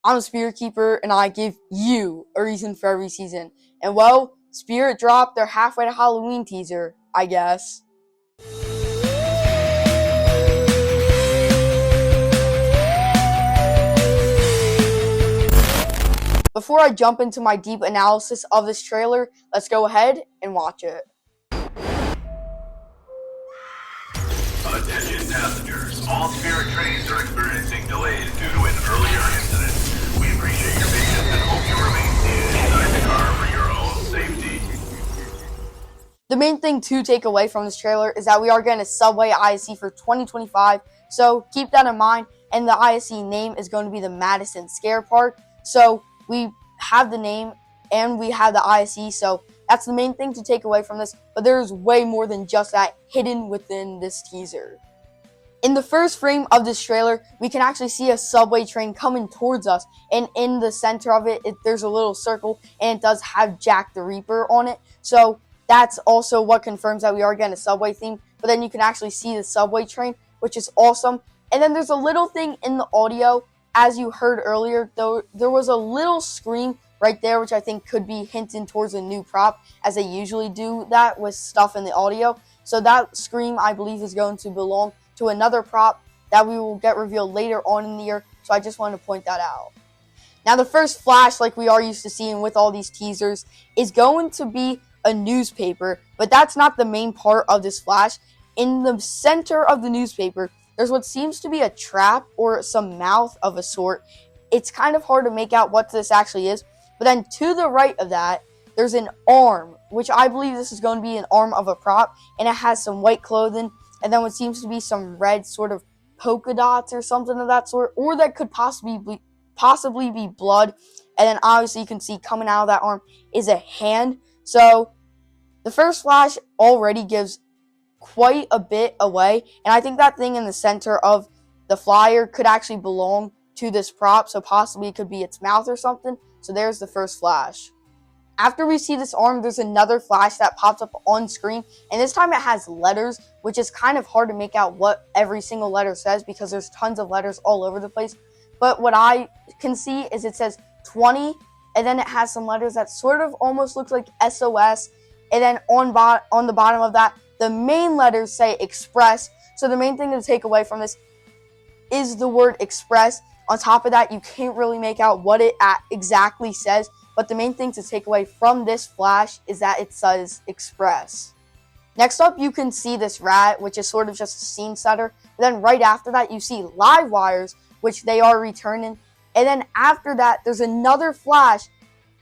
I'm a Spirit Keeper, and I give you a reason for every season. And well, Spirit dropped their halfway to Halloween teaser, I guess. Before I jump into my deep analysis of this trailer, let's go ahead and watch it. Attention passengers, all Spirit trains are experiencing delays due to an earlier incident. We appreciate your patience and hope you remain seated inside the car for your own safety. The main thing to take away from this trailer is that we are getting a Subway ISC for 2025, so keep that in mind, and the ISC name is going to be the Madison Scare Park, so we have the name and we have the ISC, so that's the main thing to take away from this, but there's way more than just that hidden within this teaser. In the first frame of this trailer, we can actually see a subway train coming towards us, and in the center of it, there's a little circle, and it does have Jack the Reaper on it, so that's also what confirms that we are getting a subway theme, but then you can actually see the subway train, which is awesome. And then there's a little thing in the audio, as you heard earlier, though there was a little scream right there, which I think could be hinting towards a new prop, as they usually do that with stuff in the audio. So that scream, I believe, is going to belong to another prop that we will get revealed later on in the year, so I just wanted to point that out. Now, the first flash, like we are used to seeing with all these teasers, is going to be a newspaper, but that's not the main part of this flash. In the center of the newspaper, there's what seems to be a trap or some mouth of a sort. It's kind of hard to make out what this actually is, but then to the right of that, there's an arm, which I believe this is going to be an arm of a prop, and it has some white clothing, and then what seems to be some red sort of polka dots or something of that sort, or that could possibly be blood. And then obviously you can see coming out of that arm is a hand. So the first flash already gives quite a bit away, and I think that thing in the center of the flyer could actually belong to this prop, so possibly it could be its mouth or something. So there's the first flash. After we see this arm, there's another flash that pops up on screen, and this time it has letters, which is kind of hard to make out what every single letter says because there's tons of letters all over the place. But what I can see is it says 20, and then it has some letters that sort of almost looks like SOS, and then on the bottom of that, the main letters say Express. So the main thing to take away from this is the word Express. On top of that, you can't really make out what it exactly says, but the main thing to take away from this flash is that it says Express. Next up, you can see this rat, which is sort of just a scene setter. And then right after that, you see live wires, which they are returning. And then after that, there's another flash,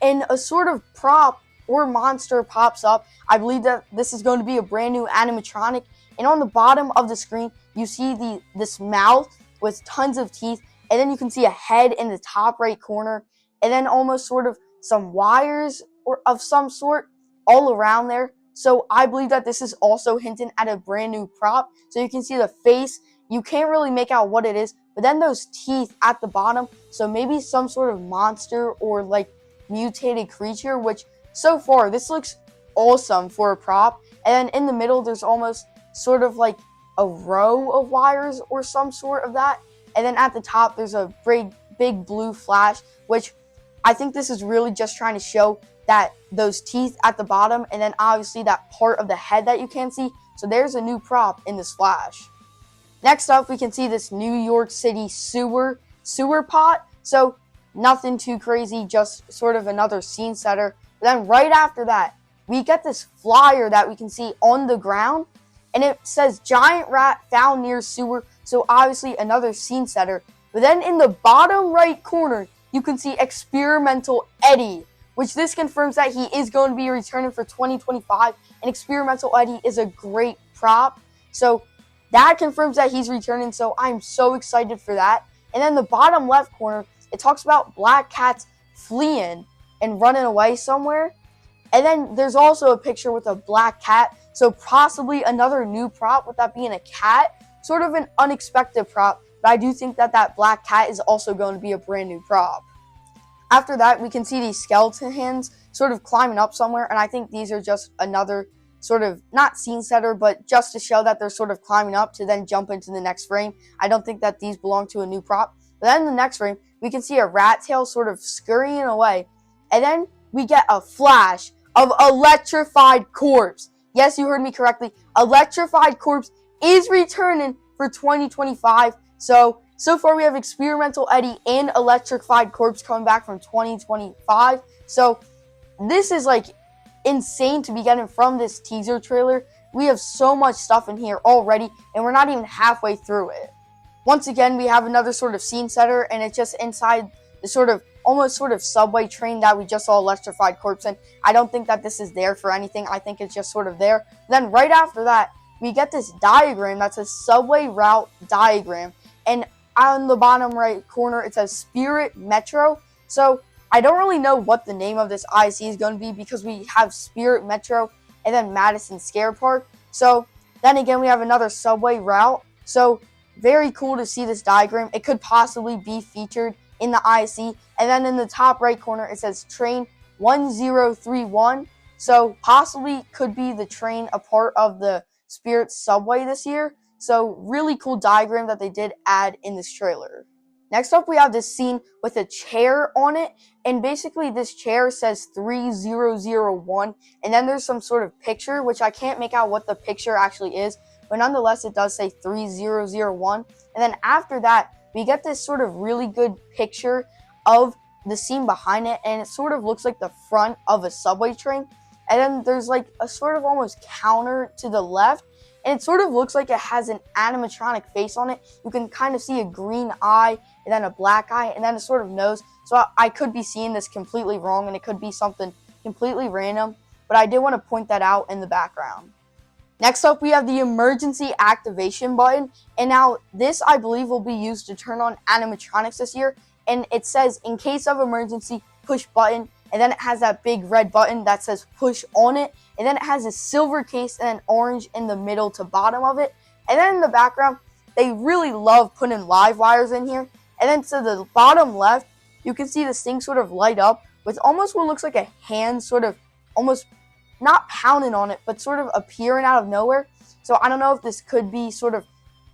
and a sort of prop or monster pops up. I believe that this is going to be a brand new animatronic. And on the bottom of the screen, you see this mouth with tons of teeth. And then you can see a head in the top right corner. And then almost sort of some wires or of some sort all around there. So I believe that this is also hinting at a brand new prop. So you can see the face. You can't really make out what it is. But then those teeth at the bottom. So maybe some sort of monster or like mutated creature, which so far this looks awesome for a prop. And then in the middle, there's almost sort of like a row of wires or some sort of that. And then at the top, there's a big blue flash, which I think this is really just trying to show that those teeth at the bottom, and then obviously that part of the head that you can't see. So there's a new prop in this flash. Next up, we can see this New York City sewer pot. So nothing too crazy, just sort of another scene setter. But then right after that, we get this flyer that we can see on the ground, and it says giant rat found near sewer. So obviously another scene setter. But then in the bottom right corner, you can see Experimental Eddie, which this confirms that he is going to be returning for 2025. And Experimental Eddie is a great prop. So that confirms that he's returning. So I'm so excited for that. And then the bottom left corner, it talks about black cats fleeing and running away somewhere. And then there's also a picture with a black cat. So possibly another new prop, with that being a cat. Sort of an unexpected prop, but I do think that that black cat is also going to be a brand new prop. After that, we can see these skeleton hands sort of climbing up somewhere, and I think these are just another sort of, not scene setter, but just to show that they're sort of climbing up to then jump into the next frame. I don't think that these belong to a new prop. But then in the next frame, we can see a rat tail sort of scurrying away. And then we get a flash of Electrified Corpse. Yes, you heard me correctly. Electrified Corpse is returning for 2025. So far we have Experimental Eddie and Electrified Corpse coming back from 2025. So this is like insane to be getting from this teaser trailer. We have so much stuff in here already, and we're not even halfway through it. Once again, we have another sort of scene setter, and it's just inside the sort of almost sort of subway train that we just saw Electrified Corpse in. I don't think that this is there for anything. I think it's just sort of there. Then right after that, we get this diagram that says subway route diagram, and on the bottom right corner it says Spirit Metro. So I don't really know what the name of this IC is going to be, because we have Spirit Metro and then Madison Scare Park. So then again, we have another subway route. So very cool to see this diagram. It could possibly be featured in the IC. And then in the top right corner, it says train 1031. So possibly could be the train a part of the Spirit subway this year. So really cool diagram that they did add in this trailer. Next up, we have this scene with a chair on it, and basically this chair says 3001, and then there's some sort of picture, which I can't make out what the picture actually is, but nonetheless it does say 3001. And then after that, we get this sort of really good picture of the scene behind it, and it sort of looks like the front of a subway train. And then there's like a sort of almost counter to the left, and it sort of looks like it has an animatronic face on it. You can kind of see a green eye, and then a black eye, and then a sort of nose. So I could be seeing this completely wrong, and it could be something completely random, but I did want to point that out in the background. Next up, we have the emergency activation button, and now this, I believe, will be used to turn on animatronics this year, and it says, in case of emergency, push button, and then it has that big red button that says push on it, and then it has a silver case and an orange in the middle to bottom of it. And then in the background, they really love putting live wires in here. And then to the bottom left, you can see this thing sort of light up with almost what looks like a hand sort of almost not pounding on it, but sort of appearing out of nowhere. So I don't know if this could be sort of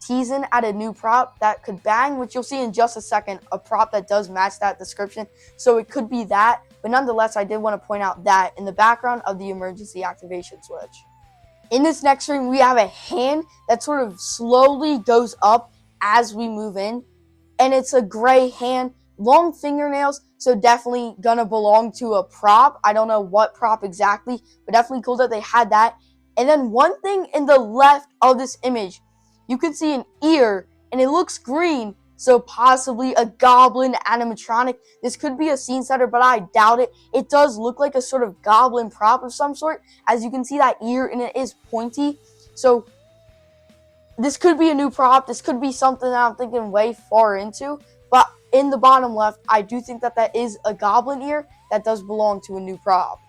teasing at a new prop that could bang, which you'll see in just a second, a prop that does match that description. So it could be that, but nonetheless, I did want to point out that in the background of the emergency activation switch. In this next screen, we have a hand that sort of slowly goes up as we move in, and it's a gray hand, long fingernails, so definitely gonna belong to a prop. I don't know what prop exactly, but definitely cool that they had that. And then one thing in the left of this image, you can see an ear, and it looks green, so possibly a goblin animatronic. This could be a scene setter, but I doubt it. It does look like a sort of goblin prop of some sort, as you can see that ear, and it is pointy. So this could be a new prop. This could be something that I'm thinking way far into. But in the bottom left, I do think that that is a goblin ear that does belong to a new prop.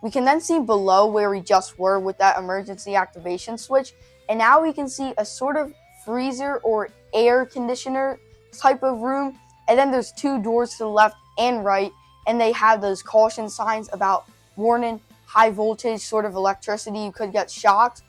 We can then see below where we just were with that emergency activation switch. And now we can see a sort of freezer or air conditioner type of room. And then there's two doors to the left and right. And they have those caution signs about warning, high voltage sort of electricity. You could get shocked.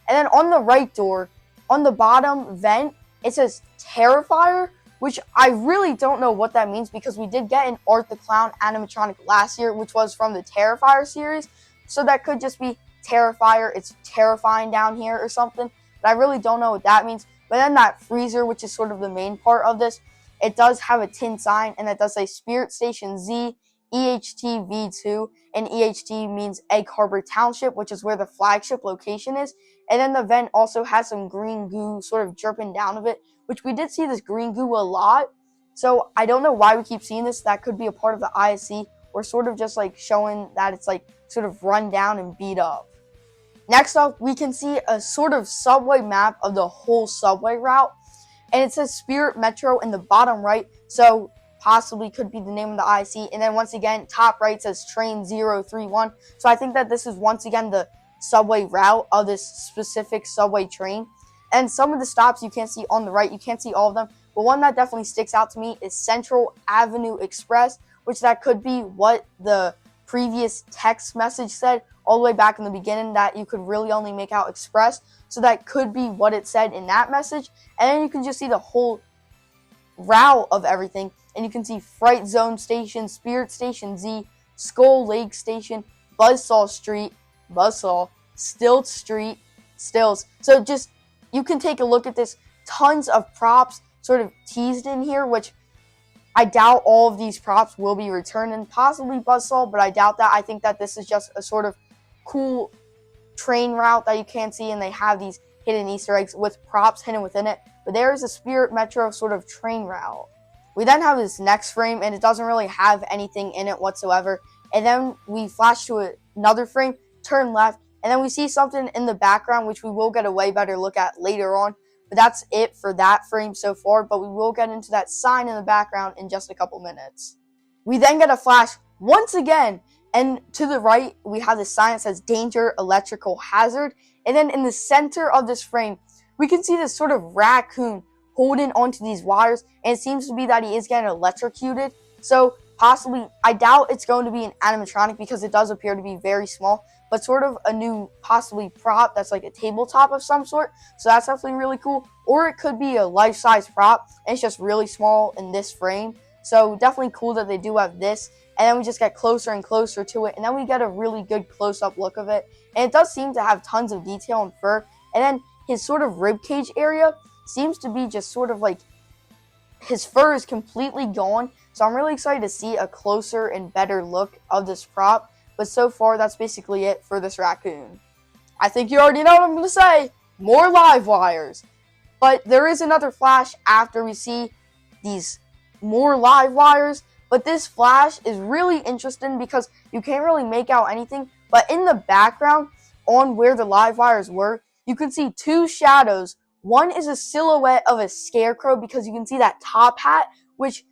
And then on the right door, on the bottom vent, it says Terrifier, which I really don't know what that means, because we did get an Art the Clown animatronic last year, which was from the Terrifier series. So that could just be Terrifier, it's terrifying down here or something. But I really don't know what that means. But then that freezer, which is sort of the main part of this, it does have a tin sign, and it does say Spirit Station Z, EHT V2, and EHT means Egg Harbor Township, which is where the flagship location is. And then the vent also has some green goo sort of dripping down of it, which we did see this green goo a lot. So I don't know why we keep seeing this. That could be a part of the ISC, or sort of just like showing that it's like sort of run down and beat up. Next up, we can see a sort of subway map of the whole subway route, and it says Spirit Metro in the bottom right, so possibly could be the name of the IC. And then once again, top right says Train 031. So I think that this is once again the subway route of this specific subway train. And some of the stops you can't see on the right, you can't see all of them, but one that definitely sticks out to me is Central Avenue Express, which that could be what the previous text message said all the way back in the beginning, that you could really only make out express. So that could be what it said in that message. And then you can just see the whole route of everything, and you can see Fright Zone Station, Spirit Station Z, Skull Lake Station, Buzzsaw Street, Buzzsaw, Stilt Street, Stills. So just, you can take a look at this. Tons of props sort of teased in here, which I doubt all of these props will be returned, and possibly Buzzsaw, but I doubt that. I think that this is just a sort of cool train route that you can't see, and they have these hidden Easter eggs with props hidden within it. But there is a Spirit Metro sort of train route. We then have this next frame, and it doesn't really have anything in it whatsoever. And then we flash to another frame, turn left, and then we see something in the background, which we will get a way better look at later on. But that's it for that frame so far, but we will get into that sign in the background in just a couple minutes. We then get a flash once again, and to the right, we have the sign that says Danger, Electrical Hazard. And then in the center of this frame, we can see this sort of raccoon holding onto these wires, and it seems to be that he is getting electrocuted. So possibly, I doubt it's going to be an animatronic because it does appear to be very small, but sort of a new possibly prop that's like a tabletop of some sort. So that's definitely really cool. Or it could be a life-size prop, and it's just really small in this frame. So definitely cool that they do have this. And then we just get closer and closer to it, and then we get a really good close-up look of it. And it does seem to have tons of detail and fur. And then his sort of ribcage area seems to be just sort of like, his fur is completely gone. So I'm really excited to see a closer and better look of this prop. But so far, that's basically it for this raccoon. I think you already know what I'm going to say. More live wires. But there is another flash after we see these more live wires. But this flash is really interesting because you can't really make out anything. But in the background, on where the live wires were, you can see two shadows. One is a silhouette of a scarecrow because you can see that top hat, which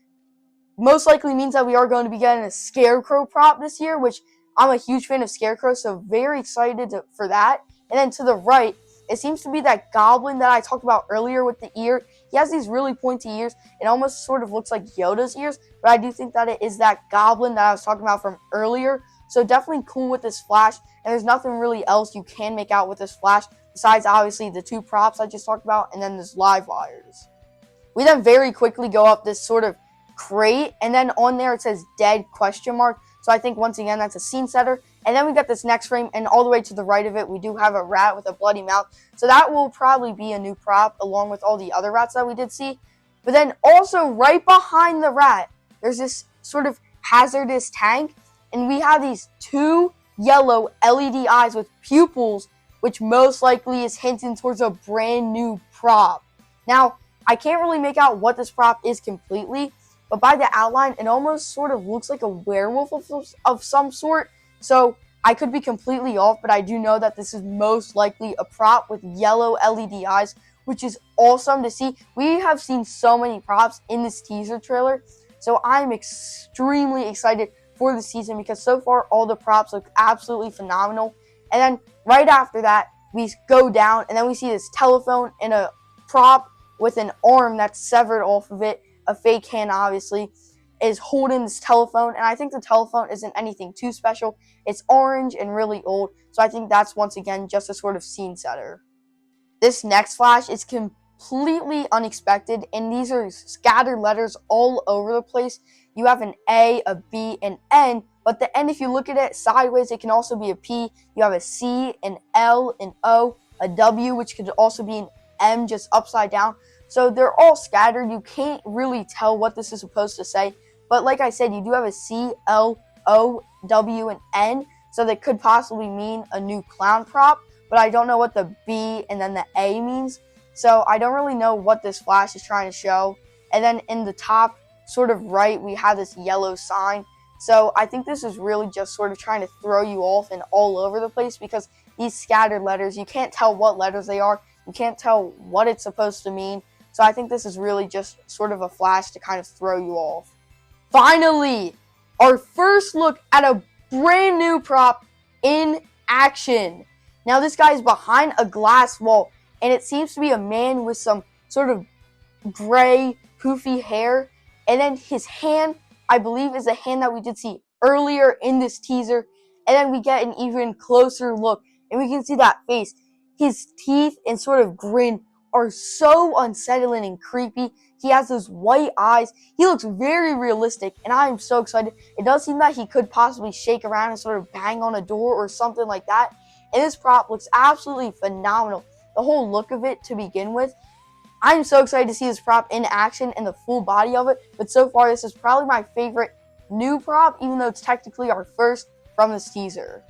most likely means that we are going to be getting a scarecrow prop this year, which I'm a huge fan of Scarecrow, so very excited for that. And then to the right, it seems to be that goblin that I talked about earlier with the ear. He has these really pointy ears. It almost sort of looks like Yoda's ears, but I do think that it is that goblin that I was talking about from earlier. So definitely cool with this flash, and there's nothing really else you can make out with this flash, besides obviously the two props I just talked about, and then this live wires. We then very quickly go up this sort of crate, and then on there it says dead ? So I think once again that's a scene setter. And then we got this next frame, and all the way to the right of it we do have a rat with a bloody mouth. So that will probably be a new prop along with all the other rats that we did see. But then also right behind the rat, there's this sort of hazardous tank, and we have these two yellow LED eyes with pupils, which most likely is hinting towards a brand new prop. Now, I can't really make out what this prop is completely, but by the outline, it almost sort of looks like a werewolf of some sort. So I could be completely off, but I do know that this is most likely a prop with yellow LED eyes, which is awesome to see. We have seen so many props in this teaser trailer, so I'm extremely excited for the season because so far all the props look absolutely phenomenal. And then right after that, we go down, and then we see this telephone and a prop with an arm that's severed off of it. A fake hand, obviously, is holding this telephone, and I think the telephone isn't anything too special. It's orange and really old, so I think that's once again just a sort of scene setter. This next flash is completely unexpected, and these are scattered letters all over the place. You have an A, a B, an N, but the N, if you look at it sideways, it can also be a P. You have a C, an L, an O, a W, which could also be an M just upside down. So they're all scattered. You can't really tell what this is supposed to say. But like I said, you do have a C, L, O, W, and N. So that could possibly mean a new clown prop. But I don't know what the B and then the A means. So I don't really know what this flash is trying to show. And then in the top sort of right, we have this yellow sign. So I think this is really just sort of trying to throw you off and all over the place because these scattered letters, you can't tell what letters they are. You can't tell what it's supposed to mean. So I think this is really just sort of a flash to kind of throw you off. Finally, our first look at a brand new prop in action. Now this guy is behind a glass wall, and it seems to be a man with some sort of gray, poofy hair. And then his hand, I believe, is a hand that we did see earlier in this teaser. And then we get an even closer look, and we can see that face. His teeth and sort of grin are so unsettling and creepy. He has those white eyes. He looks very realistic, and I am so excited. It does seem that he could possibly shake around and sort of bang on a door or something like that. And this prop looks absolutely phenomenal. The whole look of it to begin with. I am so excited to see this prop in action and the full body of it. But so far, this is probably my favorite new prop, even though it's technically our first from this teaser.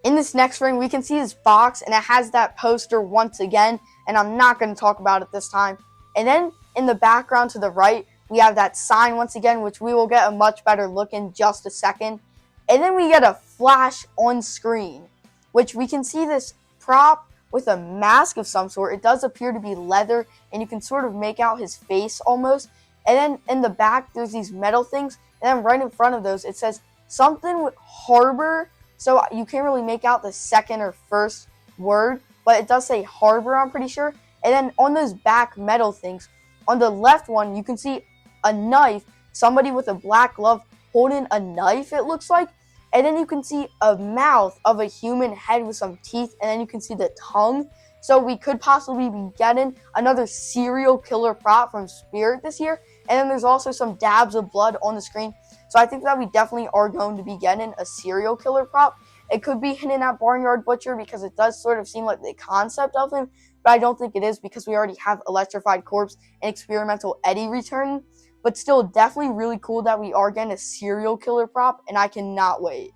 In this next frame, we can see this box, and it has that poster once again, and I'm not going to talk about it this time. And then in the background to the right, we have that sign once again, which we will get a much better look in just a second. And then we get a flash on screen, which we can see this prop with a mask of some sort. It does appear to be leather, and you can sort of make out his face almost. And then in the back, there's these metal things, and then right in front of those, it says something with harbor. So you can't really make out the second or first word, but it does say harbor, I'm pretty sure. And then on those back metal things, on the left one, you can see a knife, somebody with a black glove holding a knife, it looks like. And then you can see a mouth of a human head with some teeth, and then you can see the tongue. So we could possibly be getting another serial killer prop from Spirit this year. And then there's also some dabs of blood on the screen. So I think that we definitely are going to be getting a serial killer prop. It could be hinting at Barnyard Butcher because it does sort of seem like the concept of him, but I don't think it is because we already have Electrified Corpse and Experimental Eddie returning. But still, definitely really cool that we are getting a serial killer prop, and I cannot wait.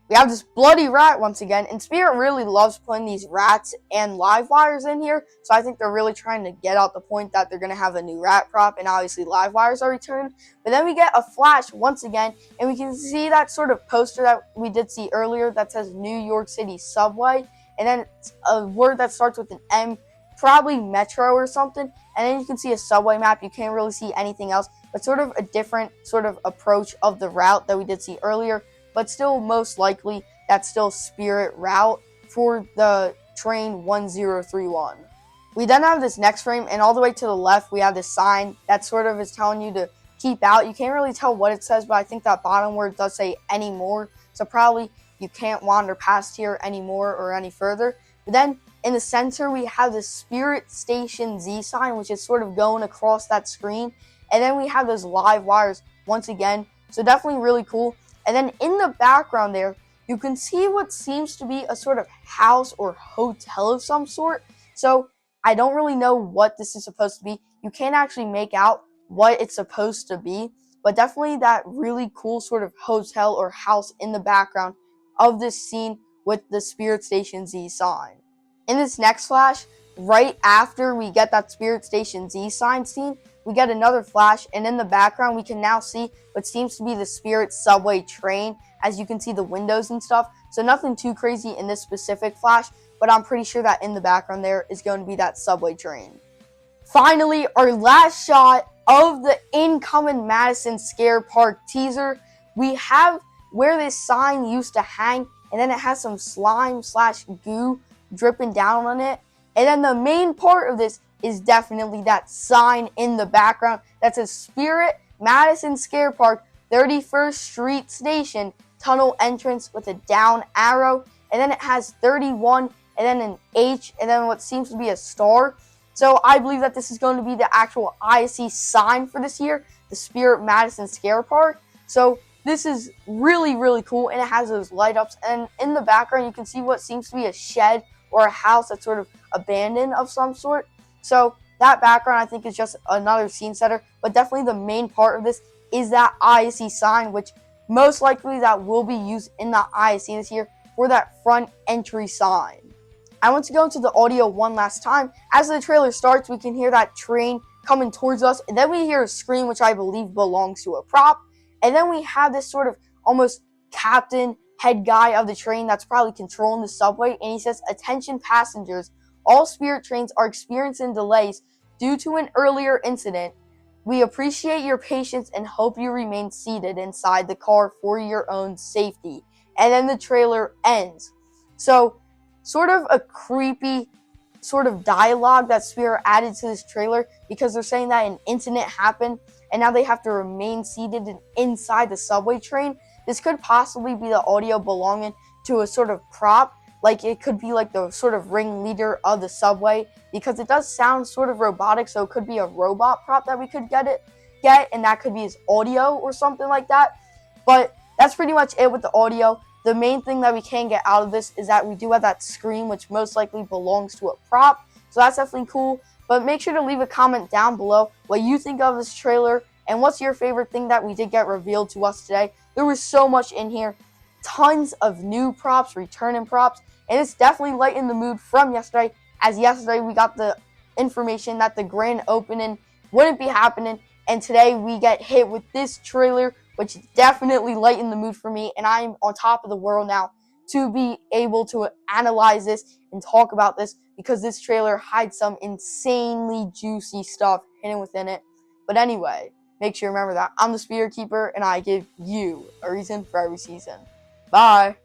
We have this bloody rat once again, and Spirit really loves putting these rats and live wires in here, so I think they're really trying to get out the point that they're going to have a new rat prop, and obviously live wires are returned. But then we get a flash once again, and we can see that sort of poster that we did see earlier that says New York City Subway, and then it's a word that starts with an M, probably Metro or something, and then you can see a subway map. You can't really see anything else, but sort of a different sort of approach of the route that we did see earlier. But still, most likely, that's still Spirit route for the train 1031. We then have this next frame, and all the way to the left, we have this sign that sort of is telling you to keep out. You can't really tell what it says, but I think that bottom word does say anymore. So probably you can't wander past here anymore or any further. But then in the center, we have the Spirit Station Z sign, which is sort of going across that screen. And then we have those live wires once again. So definitely really cool. And then in the background there, you can see what seems to be a sort of house or hotel of some sort. So I don't really know what this is supposed to be. You can't actually make out what it's supposed to be, but definitely that really cool sort of hotel or house in the background of this scene with the Spirit Station Z sign. In this next flash, right after we get that Spirit Station Z sign scene, we get another flash, and in the background we can now see what seems to be the Spirit subway train, as you can see the windows and stuff. So nothing too crazy in this specific flash, but I'm pretty sure that in the background there is going to be that subway train. Finally, our last shot of the incoming Madison Scare Park teaser. We have where this sign used to hang, and then it has some slime/goo dripping down on it. And then the main part of this is definitely that sign in the background that says Spirit Madison Scare Park 31st Street Station tunnel entrance with a down arrow, and then it has 31 and then an H and then what seems to be a star. So I believe that this is going to be the actual ISC sign for this year, the Spirit Madison Scare Park. So this is really, really cool, and it has those light ups, and in the background you can see what seems to be a shed or a house that's sort of abandoned of some sort. So that background I think is just another scene setter, but definitely the main part of this is that ISC sign, which most likely that will be used in the ISC this year for that front entry sign. I want to go into the audio one last time. As the trailer starts, we can hear that train coming towards us, and then we hear a scream, which I believe belongs to a prop, and then we have this sort of almost captain, head guy of the train that's probably controlling the subway, and he says, "Attention passengers, all Spirit trains are experiencing delays due to an earlier incident. We appreciate your patience and hope you remain seated inside the car for your own safety." And then the trailer ends. So, sort of a creepy sort of dialogue that Spirit added to this trailer, because they're saying that an incident happened and now they have to remain seated inside the subway train. This could possibly be the audio belonging to a sort of prop, like it could be like the sort of ringleader of the subway, because it does sound sort of robotic. So it could be a robot prop that we could get, and that could be his audio or something like that. But that's pretty much it with the audio. The main thing that we can get out of this is that we do have that scream, which most likely belongs to a prop. So that's definitely cool. But make sure to leave a comment down below what you think of this trailer and what's your favorite thing that we did get revealed to us today. There was so much in here. Tons of new props, returning props, and it's definitely lightened the mood from yesterday, as yesterday we got the information that the grand opening wouldn't be happening, and today we get hit with this trailer, which definitely lightened the mood for me, and I'm on top of the world now to be able to analyze this and talk about this, because this trailer hides some insanely juicy stuff hidden within it. But anyway, make sure you remember that I'm the Spirit Keeper, and I give you a reason for every season. Bye!